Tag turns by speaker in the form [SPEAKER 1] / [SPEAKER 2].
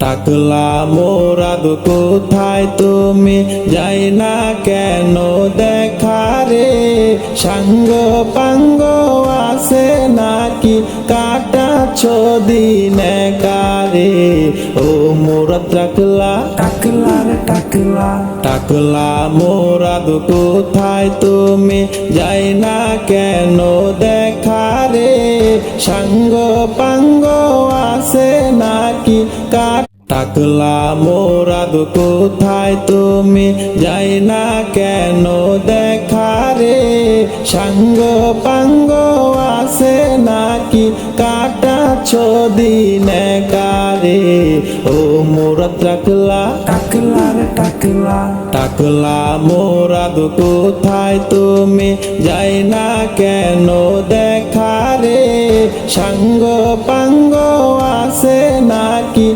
[SPEAKER 1] টাকলা মোরাদ কোথায় তুমি যাই না কেন দেখা রে সাঙ্গ পাঙ্গ আছে নাকি কাটাচ্ছ দিনে কারে ও মোরাদ টাকলা
[SPEAKER 2] টাকলা রে টাকলা
[SPEAKER 1] টাকলা মোরাদ কোথায় তুমি যাই না কেন দেখা রে সাঙ্গ পাঙ্গ আছে নাকি টাকলা মোরাদ কোথায় তুমি যাই না কেন দেখা রে সাঙ্গ পাঙ্গ আছে নাকি কাটাচ্ছ দিনে কারে ও মোরাদ টাকলা
[SPEAKER 2] টাকলা রে টাকলা
[SPEAKER 1] টাকলা মোরাদ কোথায় তুমি যাই না কেন দেখা রে সাঙ্গ পাঙ্গ আছে নাকি